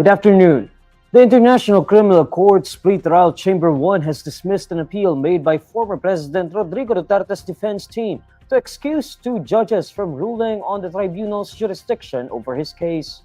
Good afternoon. The International Criminal Court's Pre-Trial Chamber 1 has dismissed an appeal made by former President Rodrigo Duterte's defense team to excuse two judges from ruling on the tribunal's jurisdiction over his case.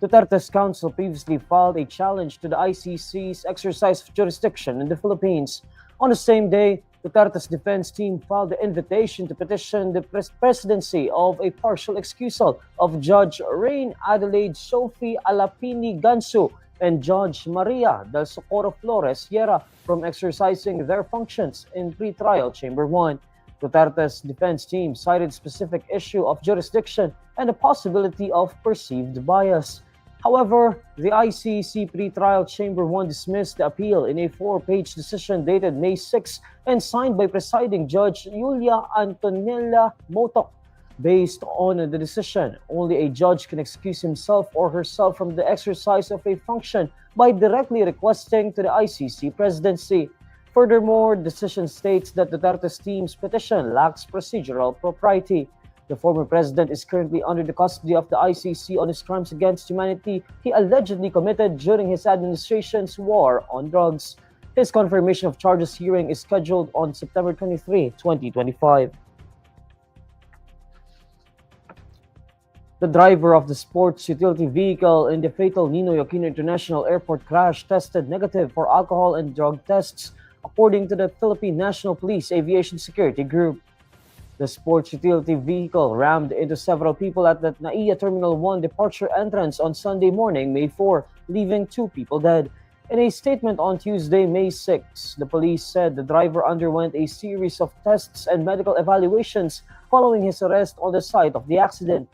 Duterte's counsel previously filed a challenge to the ICC's exercise of jurisdiction in the Philippines. On the same day, Duterte's defense team filed the invitation to petition the presidency of a partial excusal of Judge Rain Adelaide Sophie Alapini Gansu and Judge Maria del Socorro Flores Sierra from exercising their functions in pre-trial Chamber 1. Duterte's defense team cited specific issue of jurisdiction and the possibility of perceived bias. However, the ICC Pre-Trial Chamber 1 dismissed the appeal in a 4-page decision dated May 6 and signed by presiding Judge Julia Antonella Motok. Based on the decision, only a judge can excuse himself or herself from the exercise of a function by directly requesting to the ICC presidency. Furthermore, the decision states that Duterte's team's petition lacks procedural propriety. The former president is currently under the custody of the ICC on his crimes against humanity he allegedly committed during his administration's war on drugs. His confirmation of charges hearing is scheduled on September 23, 2025. The driver of the sports utility vehicle in the fatal Ninoy Aquino International Airport crash tested negative for alcohol and drug tests, according to the Philippine National Police Aviation Security Group. The sports utility vehicle rammed into several people at the Naia Terminal 1 departure entrance on Sunday morning, May 4, leaving 2 people dead. In a statement on Tuesday, May 6, the police said the driver underwent a series of tests and medical evaluations following his arrest on the site of the accident.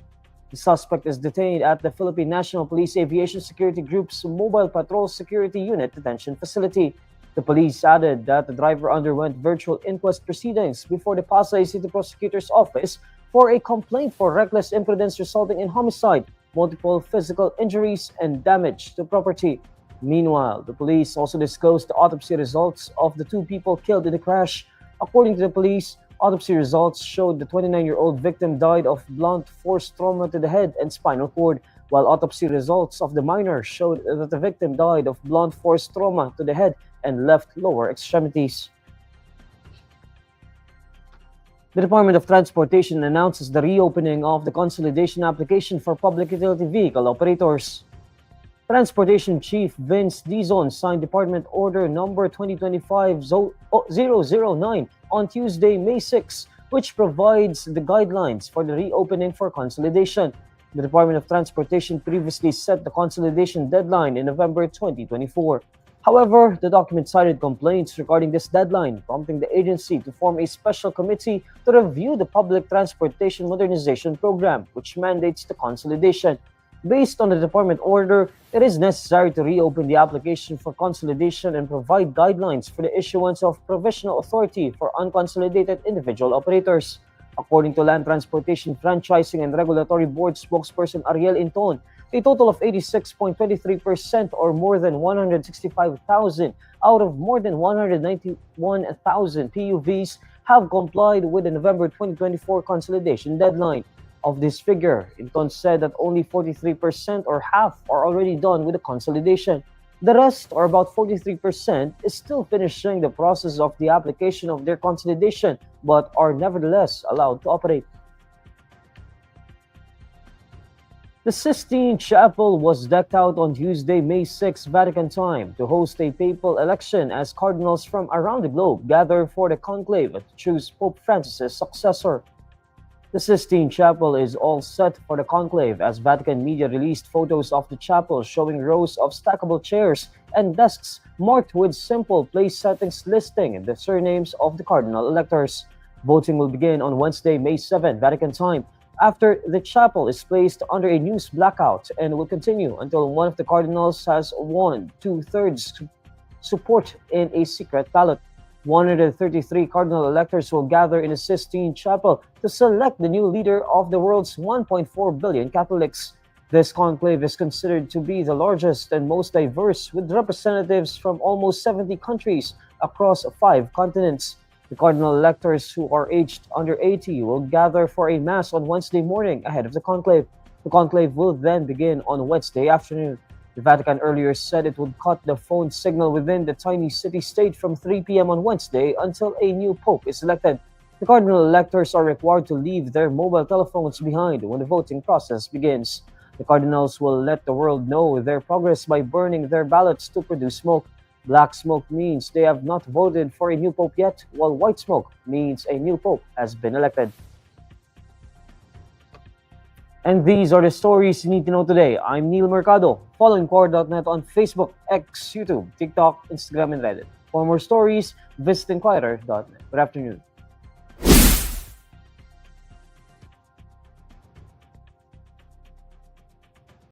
The suspect is detained at the Philippine National Police Aviation Security Group's Mobile Patrol Security Unit detention facility. The police added that the driver underwent virtual inquest proceedings before the Pasay City Prosecutor's Office for a complaint for reckless imprudence resulting in homicide, multiple physical injuries, and damage to property. Meanwhile, the police also disclosed the autopsy results of the 2 people killed in the crash. According to the police, autopsy results showed the 29-year-old victim died of blunt force trauma to the head and spinal cord, while autopsy results of the minor showed that the victim died of blunt force trauma to the head and left lower extremities. The Department of Transportation announces the reopening of the consolidation application for public utility vehicle operators. Transportation Chief Vince Dizon signed Department Order Number 2025-009 on Tuesday, May 6, which provides the guidelines for the reopening for consolidation. The Department of Transportation previously set the consolidation deadline in November 2024. However, the document cited complaints regarding this deadline, prompting the agency to form a special committee to review the Public Transportation Modernization Program, which mandates the consolidation. Based on the department order, it is necessary to reopen the application for consolidation and provide guidelines for the issuance of provisional authority for unconsolidated individual operators. According to Land Transportation Franchising and Regulatory Board spokesperson Ariel Inton, a total of 86.23% or more than 165,000 out of more than 191,000 PUVs have complied with the November 2024 consolidation deadline. Of this figure, Inton said that only 43% or half are already done with the consolidation. The rest, or about 43%, is still finishing the process of the application of their consolidation, but are nevertheless allowed to operate. The Sistine Chapel was decked out on Tuesday, May 6, Vatican time, to host a papal election as cardinals from around the globe gather for the conclave to choose Pope Francis' successor. The Sistine Chapel is all set for the conclave as Vatican media released photos of the chapel showing rows of stackable chairs and desks marked with simple place settings listing the surnames of the cardinal electors. Voting will begin on Wednesday, May 7, Vatican time, after the chapel is placed under a news blackout and will continue until one of the cardinals has won 2/3 support in a secret ballot. 133 cardinal electors will gather in the Sistine Chapel to select the new leader of the world's 1.4 billion Catholics. This conclave is considered to be the largest and most diverse, with representatives from almost 70 countries across 5 continents. The cardinal electors who are aged under 80 will gather for a mass on Wednesday morning ahead of the conclave. The conclave will then begin on Wednesday afternoon. The Vatican earlier said it would cut the phone signal within the tiny city-state from 3 p.m. on Wednesday until a new pope is elected. The cardinal electors are required to leave their mobile telephones behind when the voting process begins. The cardinals will let the world know their progress by burning their ballots to produce smoke. Black smoke means they have not voted for a new pope yet, while white smoke means a new pope has been elected. And these are the stories you need to know today. I'm Neil Mercado. Follow INQUIRER.net on Facebook, X, YouTube, TikTok, Instagram, and Reddit. For more stories, visit INQUIRER.net. Good afternoon.